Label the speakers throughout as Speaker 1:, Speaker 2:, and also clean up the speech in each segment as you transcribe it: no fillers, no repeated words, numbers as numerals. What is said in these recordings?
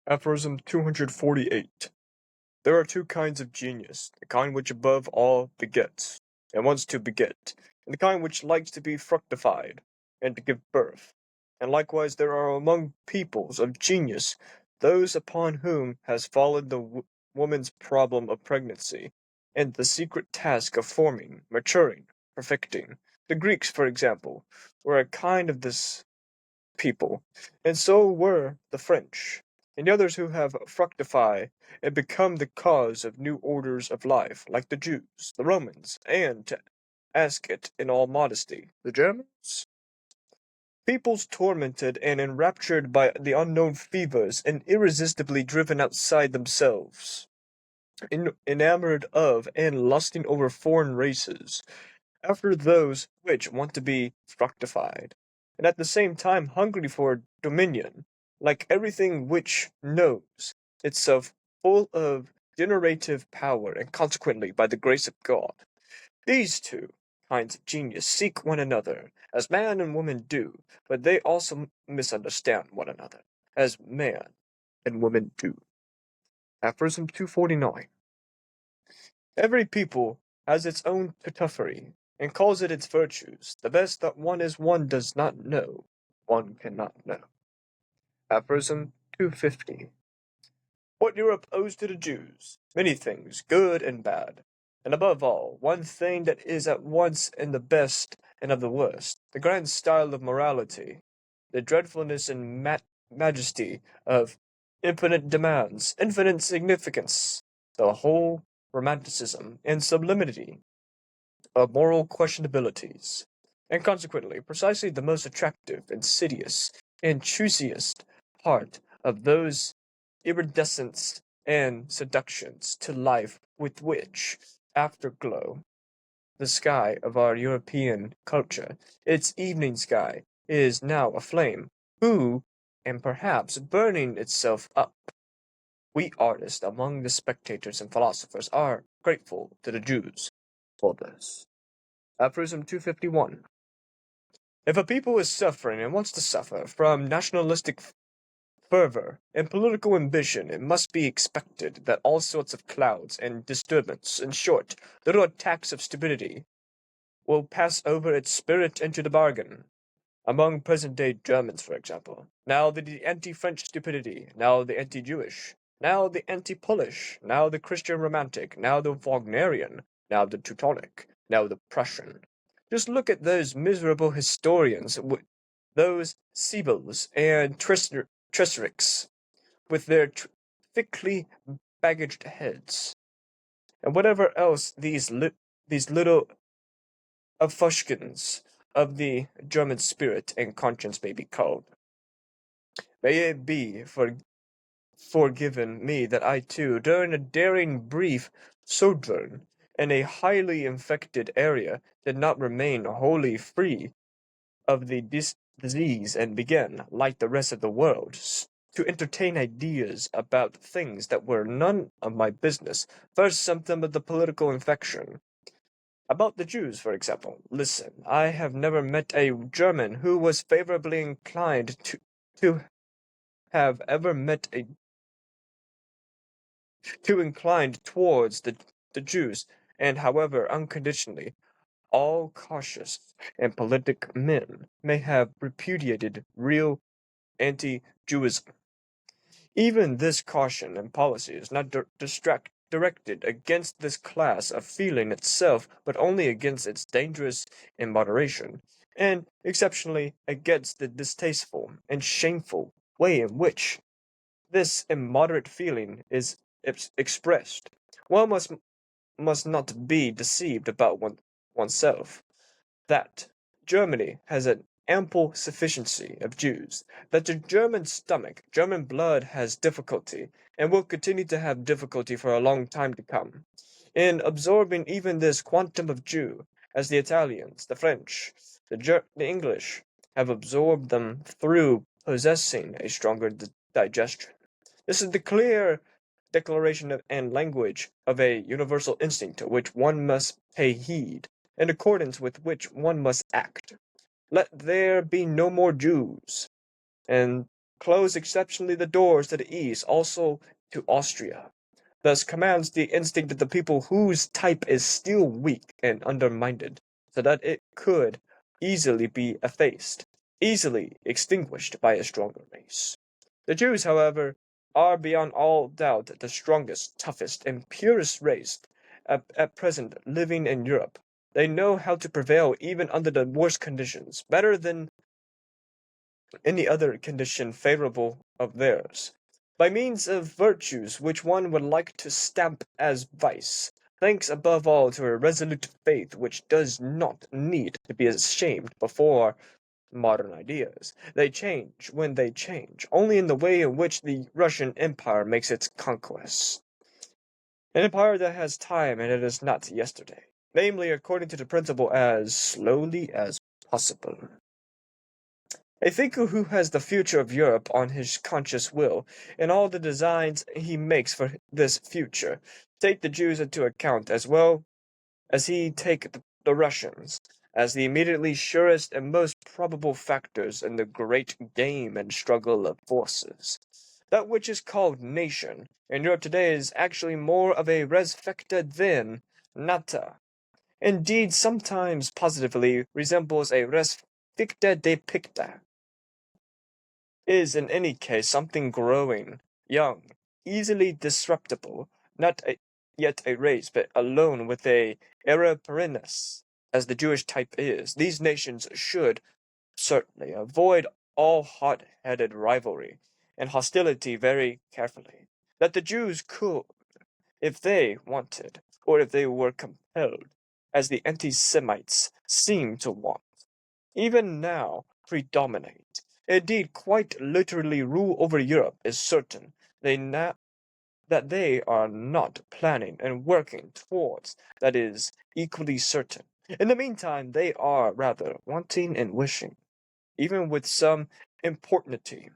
Speaker 1: Aphorism 248. There are two kinds of genius, the kind which above all begets, and wants to beget, and the kind which likes to be fructified, and to give birth. And likewise there are among peoples of genius those upon whom has fallen the woman's problem of pregnancy, and the secret task of forming, maturing, perfecting. The Greeks, for example, were a kind of this people, and so were the French, and the others who have fructified and become the cause of new orders of life, like the Jews, the Romans, and, to ask it in all modesty, the Germans? Peoples tormented and enraptured by the unknown fevers and irresistibly driven outside themselves, enamored of and lusting over foreign races, after those which want to be fructified, and at the same time hungry for dominion, like everything which knows itself full of generative power, and consequently by the grace of God. These two kinds of genius seek one another, as man and woman do, but they also misunderstand one another, as man and woman do. Aphorism 249. Every people has its own pituffary, and calls it its virtues. The best that one is one does not know, one cannot know. Aphorism 250. What Europe owes to the Jews? Many things, good and bad. And above all, one thing that is at once in the best and of the worst, the grand style of morality, the dreadfulness and majesty of infinite demands, infinite significance, the whole romanticism and sublimity of moral questionabilities, and consequently precisely the most attractive, insidious, and choosiest part of those iridescence and seductions to life with which, afterglow, the sky of our European culture, its evening sky, is now aflame, who, and perhaps burning itself up. We artists among the spectators and philosophers are grateful to the Jews for this. Aphorism 251. If a people is suffering and wants to suffer from nationalistic fervor and political ambition, it must be expected that all sorts of clouds and disturbance, in short, little attacks of stupidity, will pass over its spirit into the bargain. Among present-day Germans, for example, now the anti-French stupidity, now the anti-Jewish, now the anti-Polish, now the Christian romantic, now the Wagnerian, now the Teutonic, now the Prussian. Just look at those miserable historians, those Siebels and Tresricks, with their thickly baggaged heads, and whatever else these little Afushkins of the German spirit and conscience may be called. May it be forgiven me that I too, during a daring brief sojourn in a highly infected area, did not remain wholly free of the disease and began, like the rest of the world, to entertain ideas about things that were none of my business. First symptom of the political infection. About the Jews, for example. Listen, I have never met a German who was favorably inclined to have ever met a too inclined towards the Jews, and however unconditionally all cautious and politic men may have repudiated real anti-Jewism. Even this caution and policy is not directed against this class of feeling itself, but only against its dangerous immoderation, and exceptionally against the distasteful and shameful way in which this immoderate feeling is expressed. One must not be deceived about oneself. That Germany has an ample sufficiency of Jews, that the German stomach, German blood has difficulty, and will continue to have difficulty for a long time to come, in absorbing even this quantum of Jew, as the Italians, the French, the English have absorbed them through possessing a stronger digestion. This is the clear declaration and language of a universal instinct to which one must pay heed, in accordance with which one must act. Let there be no more Jews, and close exceptionally the doors to the East, also to Austria. Thus commands the instinct of the people whose type is still weak and undermined, so that it could easily be effaced, easily extinguished by a stronger race. The Jews, however, are beyond all doubt the strongest, toughest, and purest race at present living in Europe. They know how to prevail even under the worst conditions, better than any other condition favorable of theirs, by means of virtues which one would like to stamp as vice, thanks above all to a resolute faith which does not need to be ashamed before modern ideas. They change when they change, only in the way in which the Russian Empire makes its conquests. An empire that has time and it is not yesterday, namely according to the principle as slowly as possible. A thinker who has the future of Europe on his conscious will, and all the designs he makes for this future, take the Jews into account as well as he take the Russians, as the immediately surest and most probable factors in the great game and struggle of forces. That which is called nation in Europe today is actually more of a res fecta than nata. Indeed, sometimes positively resembles a res ficta de picta. Is in any case something growing, young, easily disruptible, yet a race, but alone with a era perennis, as the Jewish type is. These nations should certainly avoid all hot-headed rivalry and hostility very carefully. That the Jews could, if they wanted, or if they were compelled, as the anti-Semites seem to want, even now predominate, indeed quite literally rule over Europe is certain, that they are not planning and working towards that is equally certain. In the meantime, they are rather wanting and wishing, even with some importunity,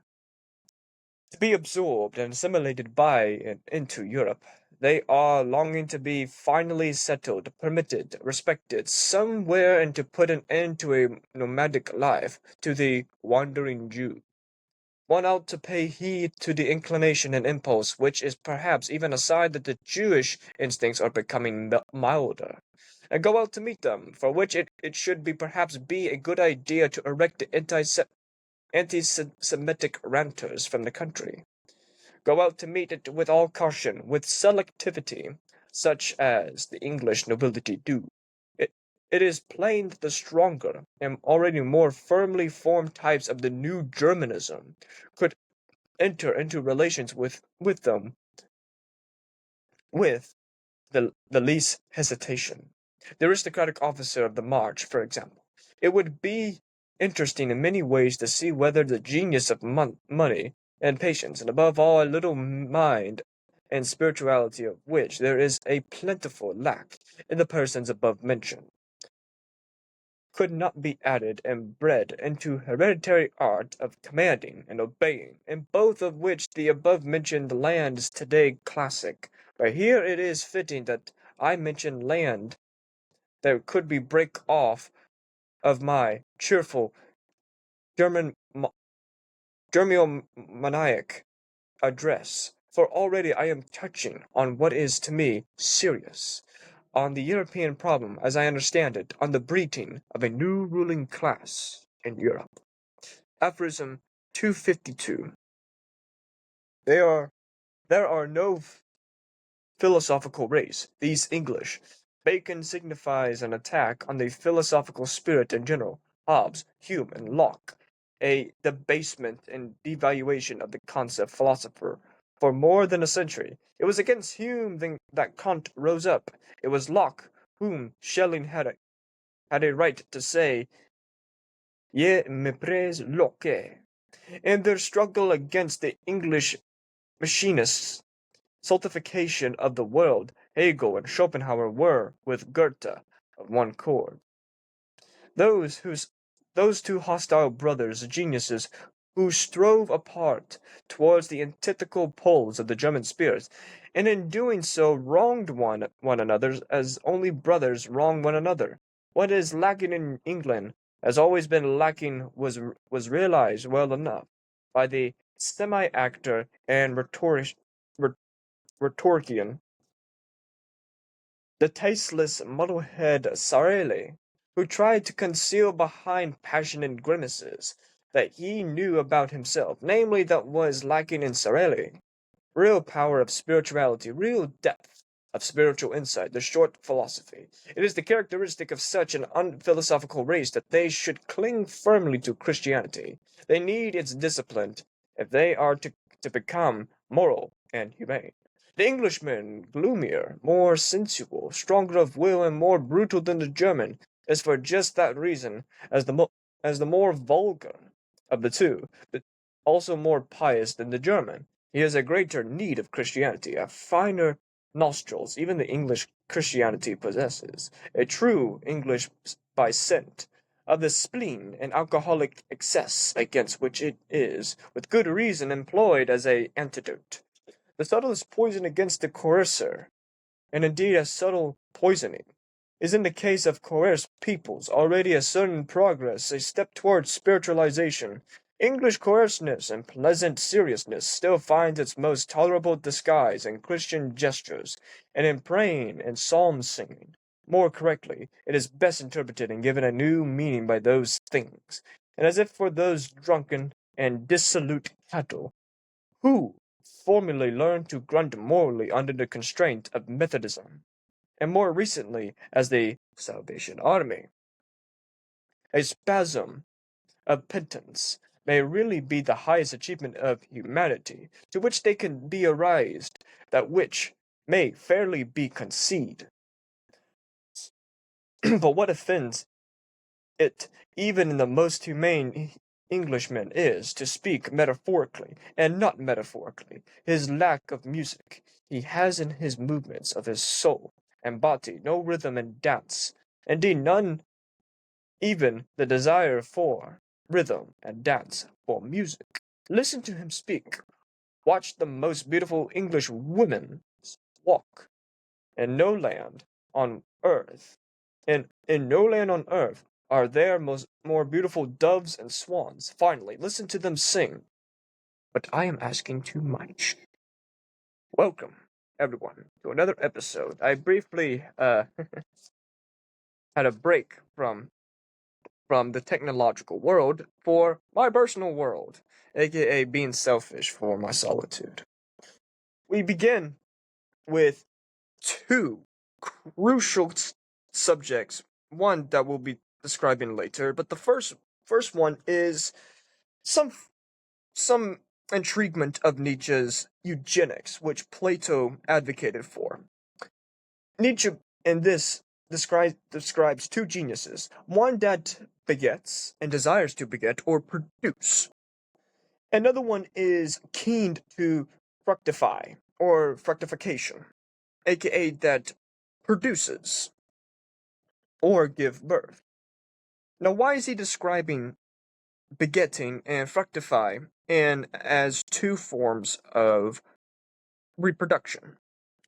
Speaker 1: to be absorbed and assimilated by and into Europe. They are longing to be finally settled, permitted, respected somewhere, and to put an end to a nomadic life, to the wandering Jew. One ought to pay heed to the inclination and impulse, which is perhaps even a sign that the Jewish instincts are becoming milder, and go out to meet them, for which it should be perhaps be a good idea to erect the anti-Semitic ranters from the country. Go out to meet it with all caution, with selectivity, such as the English nobility do. It is plain that the stronger and already more firmly formed types of the new Germanism could enter into relations with them with the least hesitation. The aristocratic officer of the march, for example. It would be interesting in many ways to see whether the genius of money and patience, and above all a little mind and spirituality of which there is a plentiful lack in the persons above mentioned, could not be added and bred into hereditary art of commanding and obeying, in both of which the above mentioned land is today classic. But here it is fitting that I mention land that could be break off of my cheerful German Germomaniac address, for already I am touching on what is to me serious, on the European problem as I understand it, on the breeding of a new ruling class in Europe. Aphorism 252. There are no philosophical race, these English. Bacon signifies an attack on the philosophical spirit in general. Hobbes, Hume, and Locke, a debasement and devaluation of the concept philosopher. For more than a century, it was against Hume that Kant rose up. It was Locke whom Schelling had a right to say, "Je méprise Locke." In their struggle against the English machinists' stultification of the world, Hegel and Schopenhauer were, with Goethe, of one chord. Those two hostile brothers, geniuses, who strove apart towards the antithetical poles of the German spirit, and in doing so wronged one another as only brothers wrong one another. What is lacking in England has always been lacking was realized well enough by the semi-actor and rhetorician, the tasteless muddlehead Sarele, who tried to conceal behind passionate grimaces that he knew about himself, namely that was lacking in Sarele. Real power of spirituality, real depth of spiritual insight, the short philosophy. It is the characteristic of such an unphilosophical race that they should cling firmly to Christianity. They need its discipline if they are to become moral and humane. The Englishman, gloomier, more sensual, stronger of will, and more brutal than the German, is for just that reason as the more vulgar of the two, but also more pious than the German. He has a greater need of Christianity, a finer nostrils even the English Christianity possesses, a true English by scent, of the spleen and alcoholic excess against which it is, with good reason, employed as a antidote. The subtlest poison against the coercer, and indeed as subtle poisoning, is in the case of coerced peoples already a certain progress, a step towards spiritualization. English coarseness and pleasant seriousness still finds its most tolerable disguise in Christian gestures and in praying and psalm singing. More correctly, it is best interpreted and given a new meaning by those things, and as if for those drunken and dissolute cattle who formerly learned to grunt morally under the constraint of Methodism, and more recently as the Salvation Army. A spasm of penitence may really be the highest achievement of humanity to which they can be aroused, that which may fairly be conceded. But what offends it, even in the most humane Englishman, is, to speak metaphorically, and not metaphorically, his lack of music. He has in his movements of his soul and body no rhythm and dance, indeed none even the desire for rhythm and dance, for music. Listen to him speak. Watch the most beautiful English women walk. In no land on earth, in no land on earth, are there more beautiful doves and swans. Finally, listen to them sing. But I am asking too much. Welcome, everyone, to another episode. I briefly had a break from the technological world for my personal world, aka being selfish for my solitude. We begin with two crucial subjects, one that we'll be describing later, but the first one is some some intriguement of Nietzsche's eugenics, which Plato advocated for. Nietzsche in this describes two geniuses, one that begets and desires to beget or produce. Another one is keen to fructify or fructification, aka that produces or give birth. Now, why is he describing begetting and fructify and as two forms of reproduction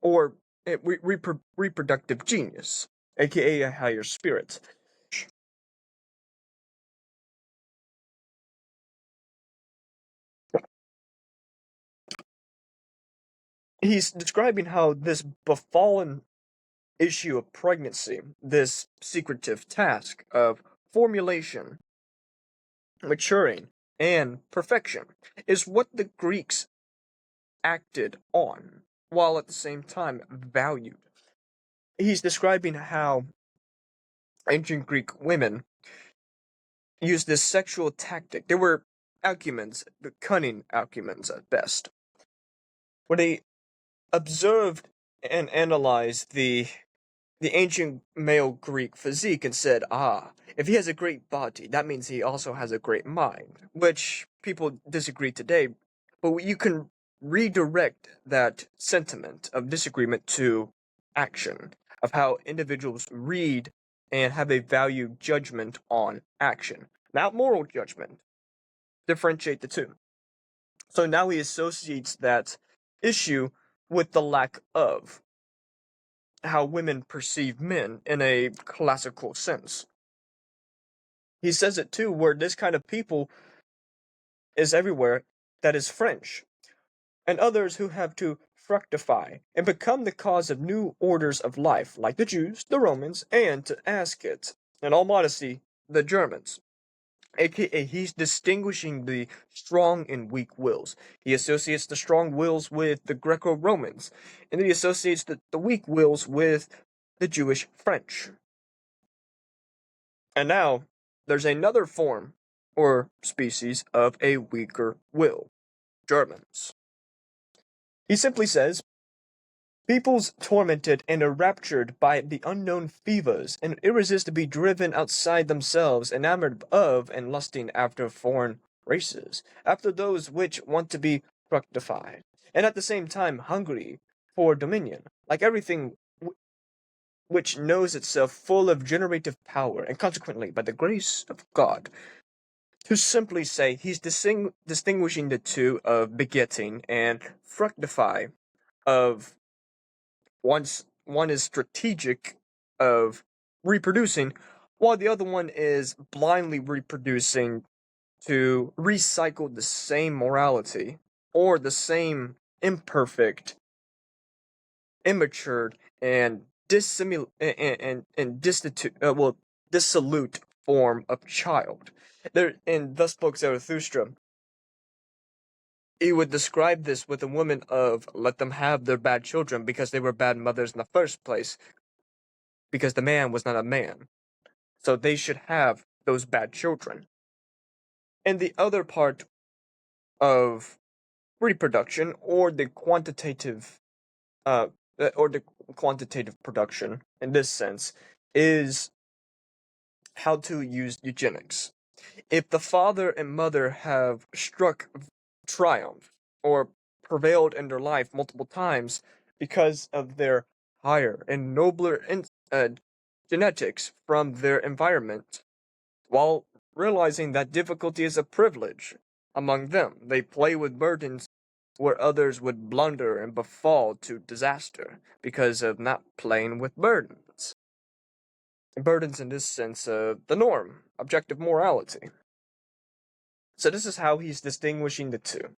Speaker 1: or reproductive genius, aka a higher spirit? He's describing how this befallen issue of pregnancy, this secretive task of formulation, maturing, and perfection, is what the Greeks acted on, while at the same time valued. He's describing how ancient Greek women used this sexual tactic. They were acumens, but cunning acumens at best, where they observed and analyzed the ancient male Greek physique and said, ah, if he has a great body, that means he also has a great mind, which people disagree today, but you can redirect that sentiment of disagreement to action, of how individuals read and have a value judgment on action, not moral judgment. Differentiate the two. So now he associates that issue with the lack of how women perceive men in a classical sense. He says it too, where this kind of people is everywhere, that is French, and others who have to fructify and become the cause of new orders of life, like the Jews, the Romans, and, to ask it, in all modesty, the Germans. AKA, he's distinguishing the strong and weak wills. He associates the strong wills with the Greco Romans, and then he associates the weak wills with the Jewish French. And now, there's another form or species of a weaker will, Germans. He simply says, peoples tormented and enraptured by the unknown fevers and irresistibly driven outside themselves, enamored of and lusting after foreign races, after those which want to be fructified, and at the same time hungry for dominion, like everything which knows itself full of generative power, and consequently, by the grace of God, to simply say he's distinguishing the two of begetting and fructify, of one is strategic of reproducing, while the other one is blindly reproducing to recycle the same morality or the same imperfect, immature, and dissolute form of child. There, and thus spoke Zarathustra. He would describe this with a woman of let them have their bad children because they were bad mothers in the first place, because the man was not a man. So they should have those bad children. And the other part of reproduction, uh, or the quantitative production in this sense, is how to use eugenics. If the father and mother have struck triumph or prevailed in their life multiple times because of their higher and nobler genetics from their environment, while realizing that difficulty is a privilege among them, they play with burdens where others would blunder and befall to disaster because of not playing with burdens. Burdens in this sense of the norm, objective morality. So this is how he's distinguishing the two,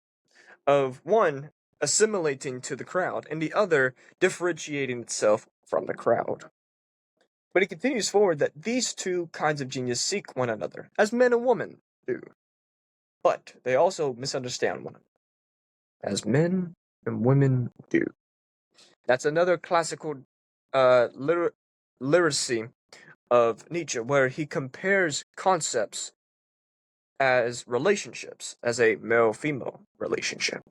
Speaker 1: of one assimilating to the crowd and the other differentiating itself from the crowd. But he continues forward that these two kinds of genius seek one another, as men and women do. But they also misunderstand one another, as men and women do. That's another classical literacy of Nietzsche, where he compares concepts as relationships, as a male-female relationship.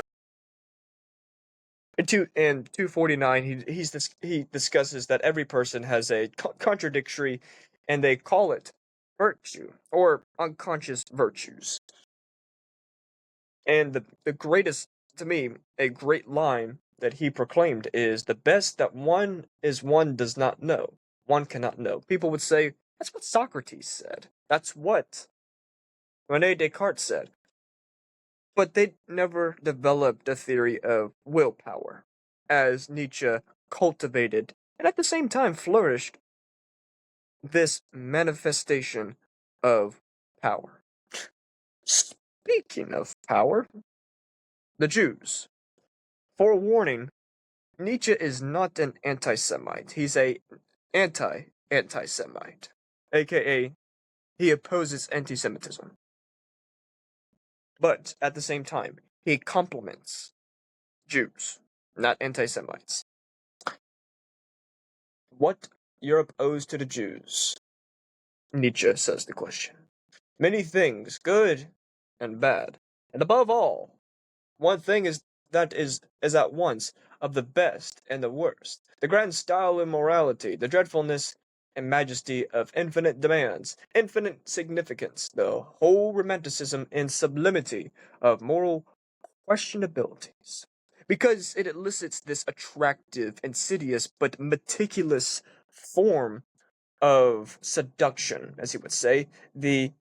Speaker 1: In 249, he discusses that every person has a contradictory, and they call it virtue, or unconscious virtues. And the greatest, to me, a great line that he proclaimed is, the best that one is one does not know. One cannot know. People would say, that's what Socrates said. That's what Rene Descartes said. But they never developed a theory of willpower, as Nietzsche cultivated, and at the same time flourished, this manifestation of power. Speaking of power, the Jews. Forewarning, Nietzsche is not an anti-Semite. He's a anti-Semite, aka he opposes anti-Semitism. But at the same time, he compliments Jews, not anti-Semites. What Europe owes to the Jews? Nietzsche says the question. Many things, good and bad. And above all, one thing is at once of the best and the worst. The grand style and morality, the dreadfulness and majesty of infinite demands, infinite significance, the whole romanticism and sublimity of moral questionabilities. Because it elicits this attractive, insidious, but meticulous form of seduction, as he would say, the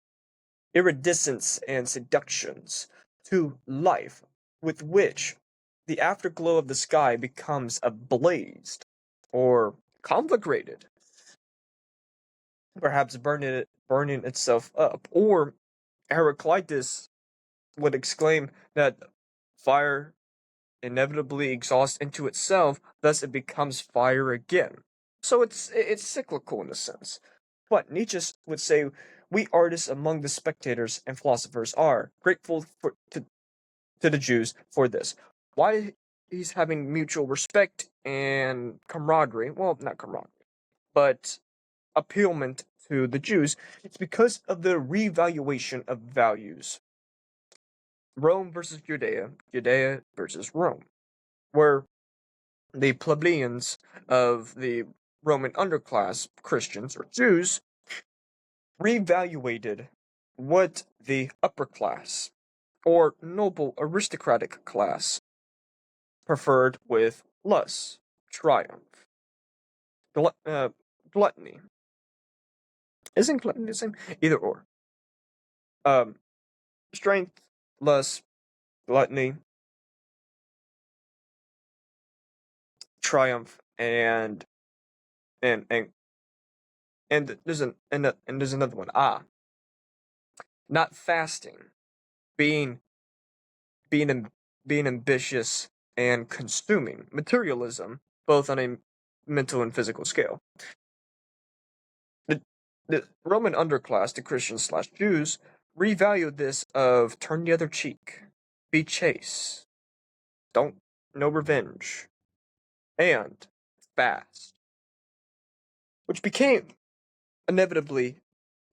Speaker 1: iridescence and seductions to life, with which the afterglow of the sky becomes ablazed, or conflagrated, perhaps burning itself up. Or Heraclitus would exclaim that Fire inevitably exhausts into itself, thus it becomes fire again. So it's cyclical in a sense. But Nietzsche would say, we artists among the spectators and philosophers are grateful to the Jews for this. Why he's having mutual respect and camaraderie, well, not camaraderie, but appealment to the Jews, it's because of the revaluation of values. Rome versus Judea, Judea versus Rome, where the plebeians of the Roman underclass, Christians or Jews, revaluated what the upper class or noble aristocratic class preferred with lust, triumph, gluttony. Isn't gluttony the same? Either or. Um, Strength, lust, gluttony, triumph, and and there's another one. Not fasting, being being being ambitious and consuming materialism, both on a mental and physical scale. The, the Roman underclass, the Christians slash Jews, revalued this of turn the other cheek, be chaste, don't no revenge, and fast, which became inevitably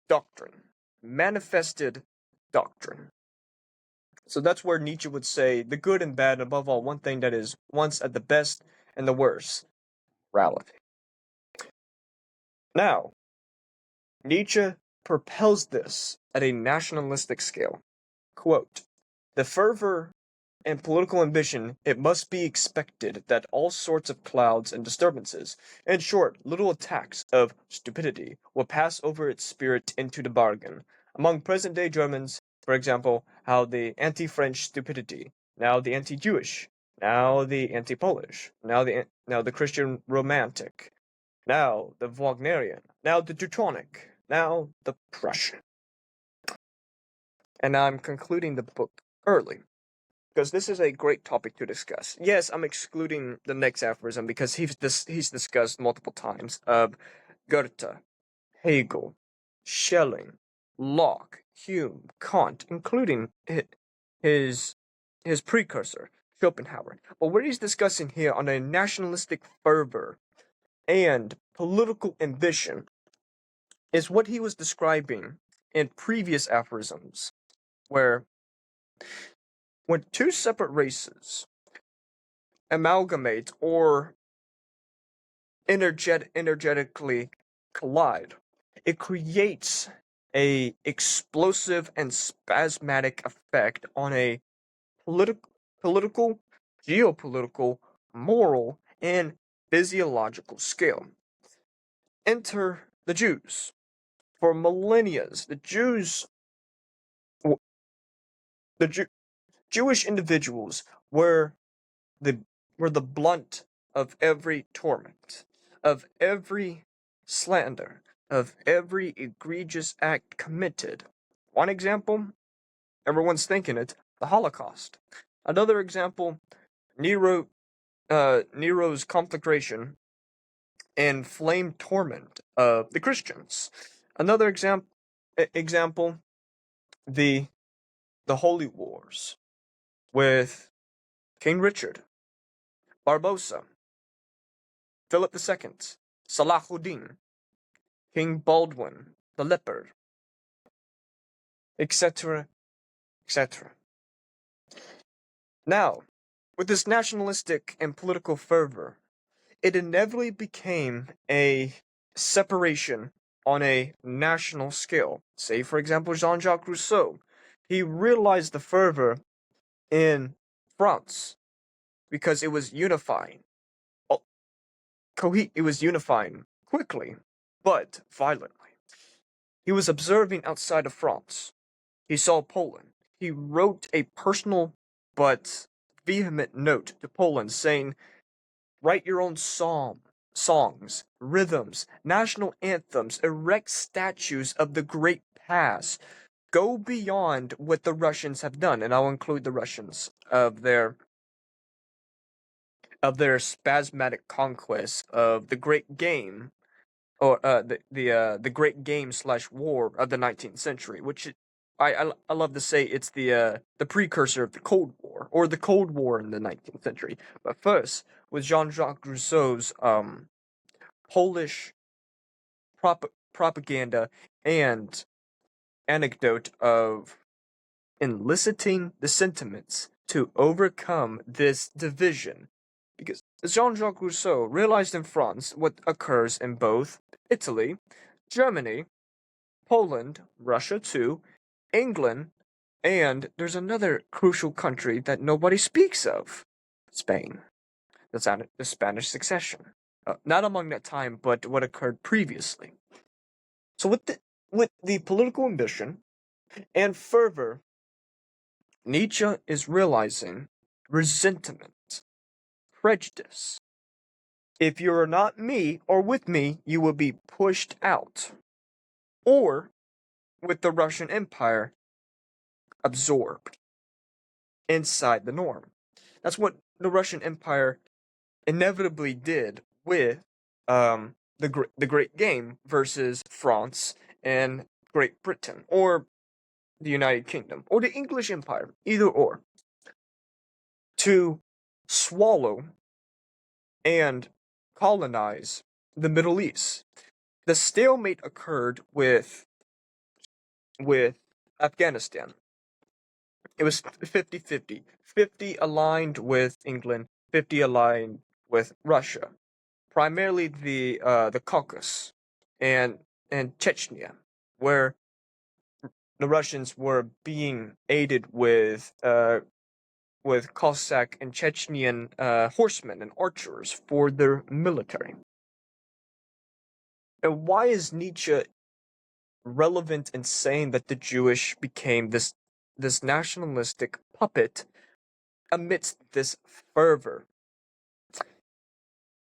Speaker 1: doctrine, manifested doctrine. So that's where Nietzsche would say the good and bad, above all, one thing that is once at the best and the worst, morality. Now, Nietzsche propels this at a nationalistic scale. Quote, the fervor and political ambition, it must be expected that all sorts of clouds and disturbances, in short, little attacks of stupidity, will pass over its spirit into the bargain. Among present-day Germans, for example, how the anti-French stupidity, now the anti-Jewish, now the anti-Polish, now the Christian romantic, now the Wagnerian, now the Teutonic, now the Prussian. And I'm concluding the book early, because this is a great topic to discuss. Yes, I'm excluding the next aphorism because he's discussed multiple times of Goethe, Hegel, Schelling, Locke, Hume, Kant, including his precursor, Schopenhauer. But what he's discussing here on a nationalistic fervor and political ambition is what he was describing in previous aphorisms, where when two separate races amalgamate or energetically collide, it creates a explosive and spasmodic effect on a political, geopolitical, moral, and physiological scale. Enter the Jews. For millennia, Jewish individuals were the blunt of every torment, of every slander, of every egregious act committed. One example, everyone's thinking it, the Holocaust. Another example, Nero's conflagration and flame torment of the Christians. Another example, the Holy Wars with King Richard, Barbarossa, Philip II, Salahuddin, King Baldwin, the Leopard, etc., etc. Now, with this nationalistic and political fervor, it inevitably became a separation on a national scale. Say, for example, Jean-Jacques Rousseau. He realized the fervor in France because it was unifying. It was unifying quickly, but violently. He was observing outside of France. He saw Poland. He wrote a personal but vehement note to Poland saying, write your own songs, rhythms, national anthems, erect statues of the great past. Go beyond what the Russians have done, and I'll include the Russians of their spasmodic conquest of the Great Game, or the Great Game slash War of the 19th century, which I love to say it's the precursor of the Cold War, or the Cold War in the 19th century. But first, with Jean-Jacques Rousseau's Polish propaganda and anecdote of eliciting the sentiments to overcome this division. Because Jean-Jacques Rousseau realized in France what occurs in both Italy, Germany, Poland, Russia too, England, and there's another crucial country that nobody speaks of, Spain. The Spanish succession. Not among that time, but what occurred previously. So with the political ambition and fervor, Nietzsche is realizing resentment, prejudice. If you are not me or with me, you will be pushed out. Or, with the Russian Empire, absorbed inside the norm. That's what the Russian Empire inevitably did with the Great Game versus France and Great Britain, or the United Kingdom, or the English Empire, either or, to swallow and colonize the Middle East. The stalemate occurred with Afghanistan. It was 50-50. 50 aligned with England, 50 aligned with Russia. Primarily the Caucasus and Chechnya, where the Russians were being aided with Cossack and Chechnyan horsemen and archers for their military. And why is Nietzsche relevant in saying that the Jewish became this nationalistic puppet amidst this fervor?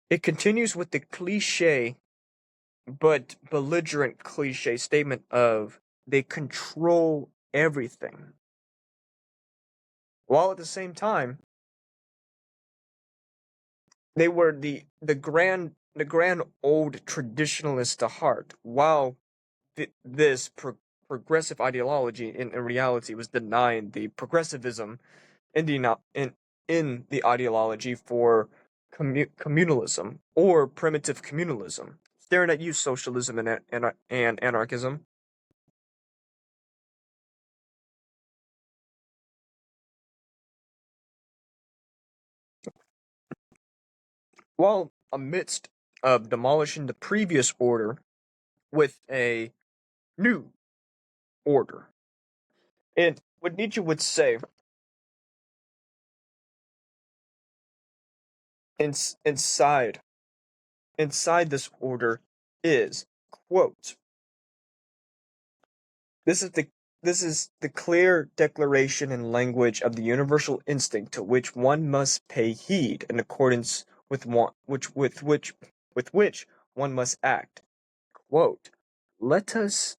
Speaker 1: It continues with the cliche but belligerent cliche statement of they control everything, while at the same time they were the grand old traditionalists to heart, while this progressive ideology in reality was denying the progressivism in the ideology for communalism or primitive communalism, staring at you, socialism and anarchism. While amidst of demolishing the previous order with a new order. And what Nietzsche would say inside this order is, quote, this is the clear declaration in language of the universal instinct to which one must pay heed in accordance with which one must act. Quote, let us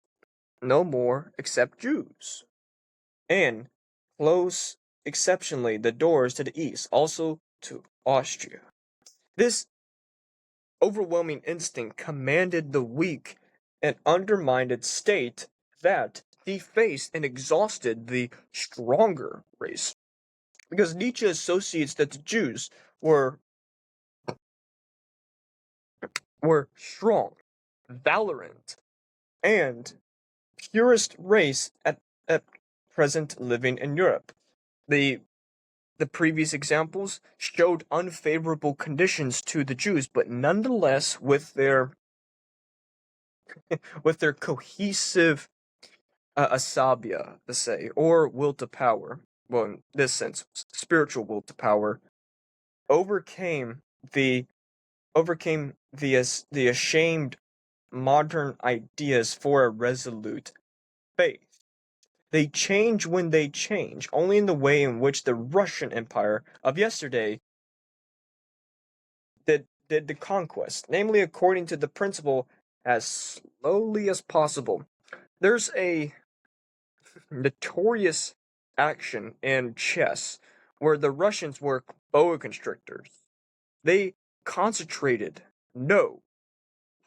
Speaker 1: no more accept Jews, and close exceptionally the doors to the east, also to Austria. This overwhelming instinct commanded the weak and undermined state that defaced and exhausted the stronger race. Because Nietzsche associates that the Jews were strong, valorant, and purest race at present living in Europe. The the previous examples showed unfavorable conditions to the Jews, but nonetheless, with their cohesive asabia, to say, or will to power, well, in this sense, spiritual will to power, overcame the the ashamed modern ideas for a resolute faith. They change when they change, only in the way in which the Russian Empire of yesterday did the conquest, namely according to the principle as slowly as possible. There's a notorious action in chess where the Russians were boa constrictors. They concentrated, no,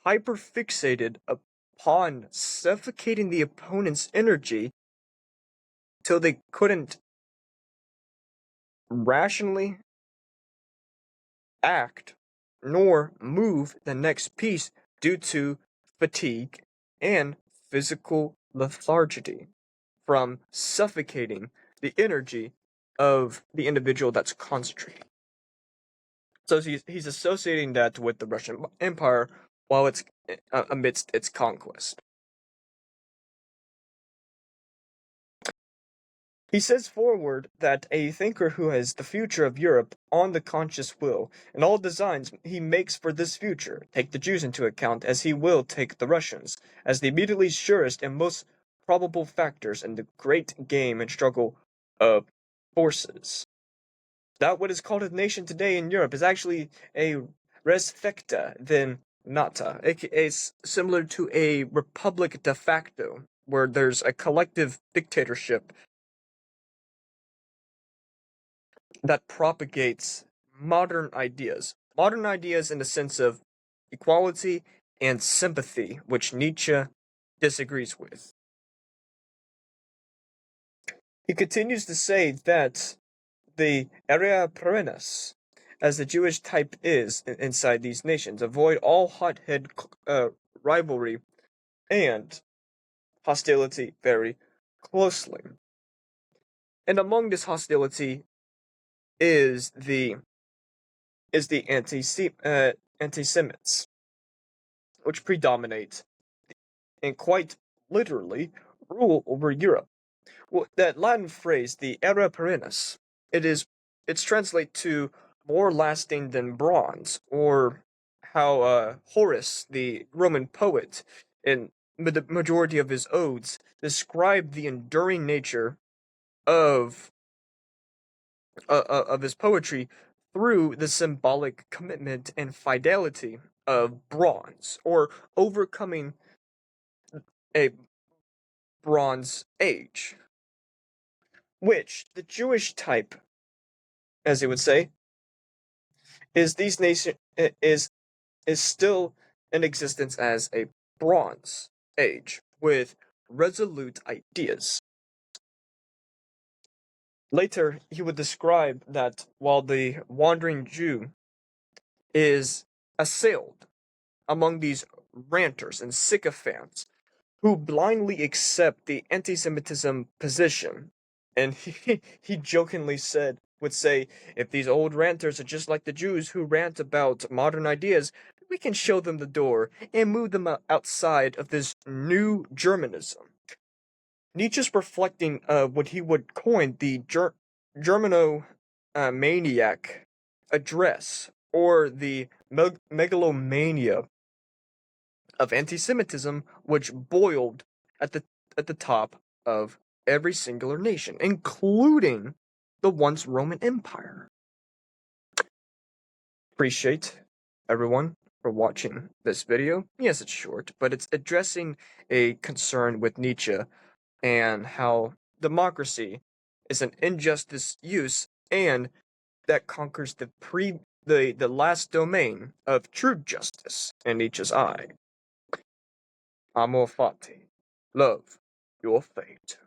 Speaker 1: hyperfixated upon suffocating the opponent's energy till they couldn't rationally act nor move the next piece due to fatigue and physical lethargy from suffocating the energy of the individual that's concentrating. So he's associating that with the Russian Empire while it's amidst its conquest. He says forward that a thinker who has the future of Europe on the conscious will, and all designs he makes for this future take the Jews into account as he will take the Russians, as the immediately surest and most probable factors in the great game and struggle of forces. That what is called a nation today in Europe is actually a res fecta than nata. It's similar to a republic de facto, where there's a collective dictatorship that propagates modern ideas. Modern ideas in the sense of equality and sympathy, which Nietzsche disagrees with. He continues to say that the area perennis, as the Jewish type is inside these nations, avoid all hothead rivalry and hostility very closely. And among this hostility is the anti-Semites, which predominate and quite literally rule over Europe. Well, that Latin phrase, the era perennis, it's translated to more lasting than bronze, or how Horace, the Roman poet, in the majority of his odes, described the enduring nature of his poetry through the symbolic commitment and fidelity of bronze, or overcoming a Bronze Age, which the Jewish type, as he would say, is these nation is still in existence as a Bronze Age with resolute ideas. Later, he would describe that while the wandering Jew is assailed among these ranters and sycophants who blindly accept the anti-Semitism position, and he jokingly would say, if these old ranters are just like the Jews who rant about modern ideas, we can show them the door and move them outside of this new Germanism. Nietzsche's reflecting what he would coin the Germano-maniac address, or the megalomania of anti-Semitism, which boiled at the top of every singular nation, including the once Roman Empire. Appreciate everyone for watching this video. Yes, it's short, but it's addressing a concern with Nietzsche and how democracy is an injustice use and that conquers the last domain of true justice in Nietzsche's eye. Amor fati, love your fate.